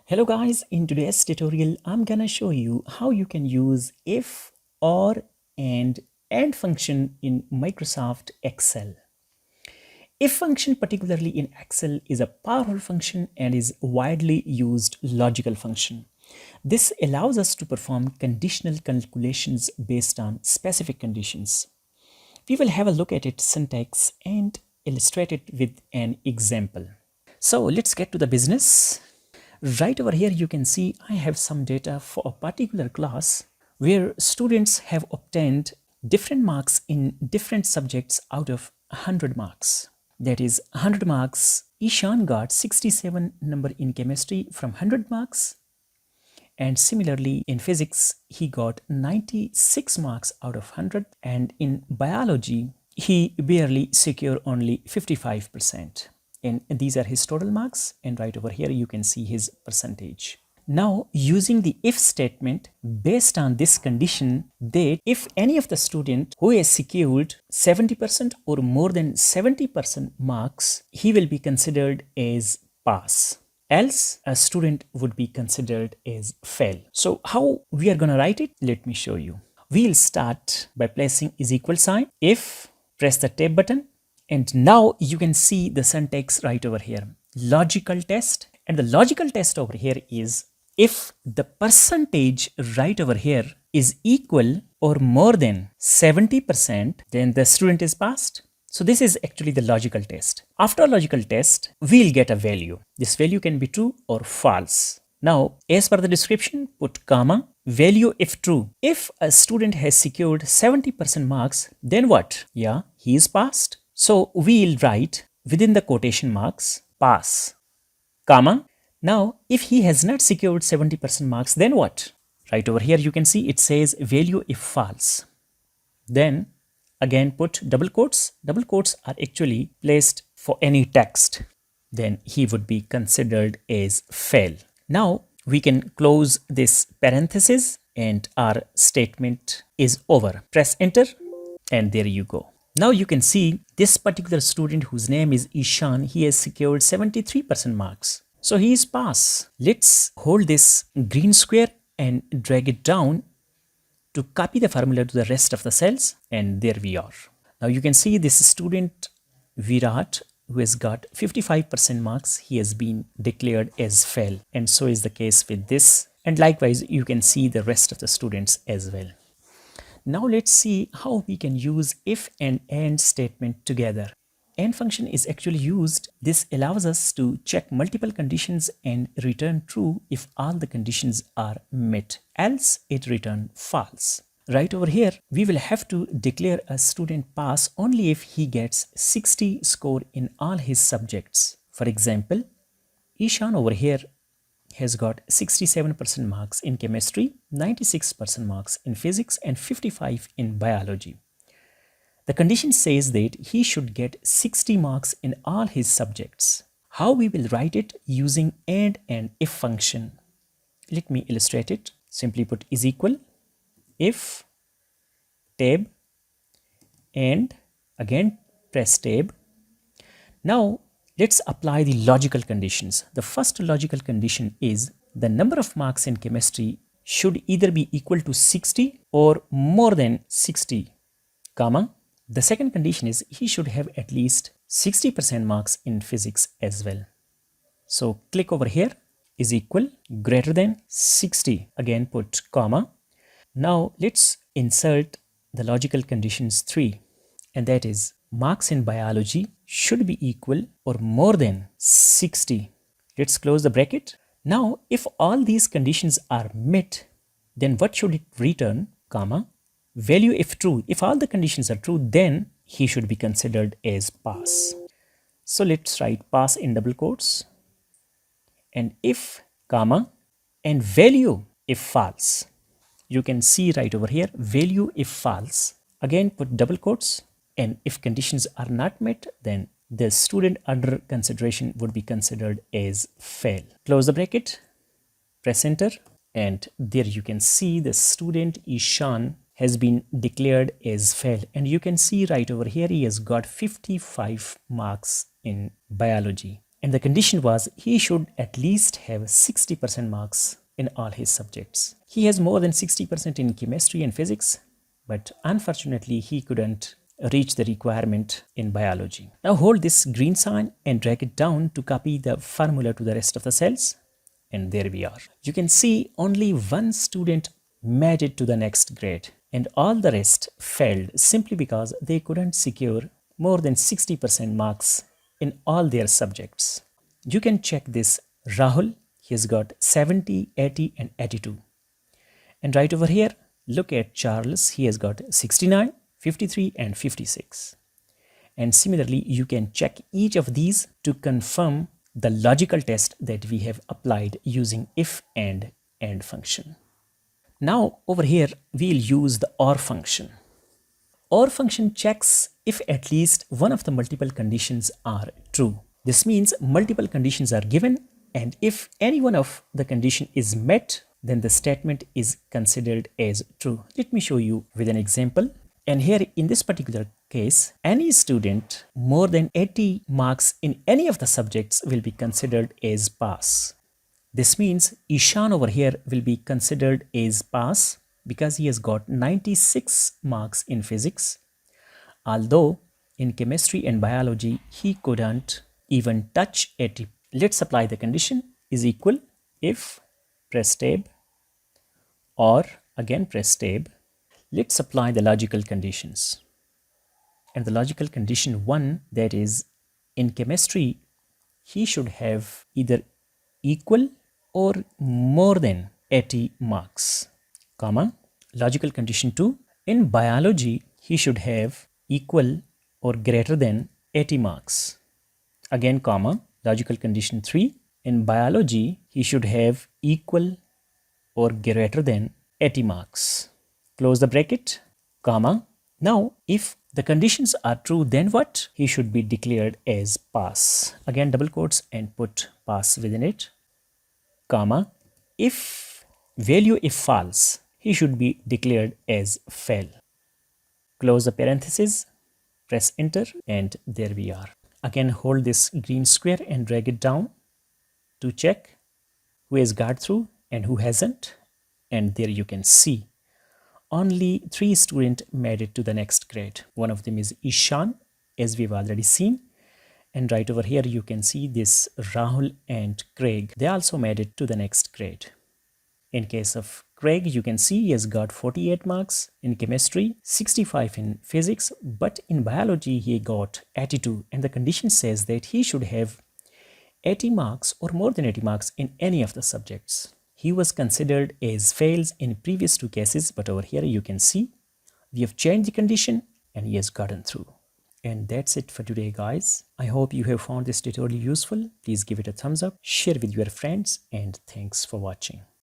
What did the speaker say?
Hello guys, in today's tutorial I'm gonna show you how you can use if, or, and function in Microsoft Excel. If function, particularly in Excel, is a powerful function and is widely used logical function. This allows us to perform conditional calculations based on specific conditions. We will have a look at its syntax and illustrate it with an example. So let's get to the business. Right over here, you can see I have some data for a particular class where students have obtained different marks in different subjects out of 100 marks. That is 100 marks. Ishan got 67 number in chemistry from 100 marks. And similarly in physics, he got 96 marks out of 100. And in biology, he barely secured only 55%. And these are his total marks, and right over here you can see his percentage. Now, using the if statement, based on this condition that if any of the student who has secured 70% or more than 70% marks, he will be considered as pass. Else, a student would be considered as fail. So how we are going to write it? Let me show you. We'll start by placing is equal sign. If, press the tab button. And now you can see the syntax right over here, logical test. And the logical test over here is if the percentage right over here is equal or more than 70%, then the student is passed. So this is actually the logical test. After a logical test, we'll get a value. This value can be true or false. Now, as per the description, put comma, value if true. If a student has secured 70% marks, then what? Yeah, he is passed. So we'll write within the quotation marks, pass, comma. Now, if he has not secured 70% marks, then what? Right over here, you can see it says value if false. Then again, put double quotes. Double quotes are actually placed for any text. Then he would be considered as fail. Now we can close this parenthesis and our statement is over. Press enter and there you go. Now you can see this particular student whose name is Ishan, he has secured 73% marks. So he is pass. Let's hold this green square and drag it down to copy the formula to the rest of the cells, and there we are. Now you can see this student Virat, who has got 55% marks, he has been declared as fail, and so is the case with this, and likewise you can see the rest of the students as well. Now let's see how we can use if and statement together. And function is actually used. This allows us to check multiple conditions and return true if all the conditions are met. Else it return false. Right over here, we will have to declare a student pass only if he gets 60 score in all his subjects. For example, Ishan over here has got 67% marks in chemistry, 96% marks in physics, and 55 in biology. The condition says that he should get 60 marks in all his subjects. How we will write it? Using and if function. Let me illustrate it. Simply put is equal, if, tab, and again press tab. Now let's apply the logical conditions. The first logical condition is the number of marks in chemistry should either be equal to 60 or more than 60, comma. The second condition is he should have at least 60% marks in physics as well. So click over here, is equal, greater than 60. Again put comma. Now let's insert the logical conditions 3, and that is marks in biology should be equal or more than 60. Let's close the bracket. Now if all these conditions are met, then what should it return, comma, value if true. If all the conditions are true, then he should be considered as pass. So let's write pass in double quotes, and if, comma, and value if false. You can see right over here, value if false. Again put double quotes, and if conditions are not met, then the student under consideration would be considered as fail. Close the bracket, press enter, and there you can see the student Ishan has been declared as fail, and you can see right over here he has got 55 marks in biology. And the condition was he should at least have 60% marks in all his subjects. He has more than 60% in chemistry and physics, but unfortunately he couldn't reach the requirement in biology. Now hold this green sign and drag it down to copy the formula to the rest of the cells. And there we are. You can see only one student made it to the next grade, and all the rest failed simply because they couldn't secure more than 60% marks in all their subjects. You can check this. Rahul, he has got 70, 80 and 82. And right over here, look at Charles, he has got 69, 53 and 56. And similarly, you can check each of these to confirm the logical test that we have applied using if and function. Now over here, we'll use the OR function. OR function checks if at least one of the multiple conditions are true. This means multiple conditions are given, and if any one of the condition is met, then the statement is considered as true. Let me show you with an example. And here in this particular case, any student more than 80 marks in any of the subjects will be considered as pass. This means Ishan over here will be considered as pass because he has got 96 marks in physics, although in chemistry and biology he couldn't even touch 80. Let's apply the condition is equal if press tab, or again press tab. Let's apply the logical conditions. And the logical condition 1, that is in chemistry he should have either equal or more than 80 marks, comma. Logical condition 2, in biology he should have equal or greater than 80 marks, again comma. Logical condition 3, in biology he should have equal or greater than 80 marks, close the bracket, comma. Now if the conditions are true, then what? He should be declared as pass, again double quotes and put pass within it, comma. If value if false, he should be declared as fail, close the parenthesis, press enter, and there we are. Again hold this green square and drag it down to check who has got through and who hasn't. And there you can see only 3 students made it to the next grade. One of them is Ishan, as we've already seen. And right over here you can see this Rahul and Craig. They also made it to the next grade. In case of Craig, you can see he has got 48 marks in chemistry, 65 in physics, but in biology he got 82, and the condition says that he should have 80 marks or more than 80 marks in any of the subjects. He was considered as fails in previous 2 cases, but over here you can see we have changed the condition and he has gotten through. And that's it for today, guys. I hope you have found this tutorial useful. Please give it a thumbs up, share with your friends, and thanks for watching.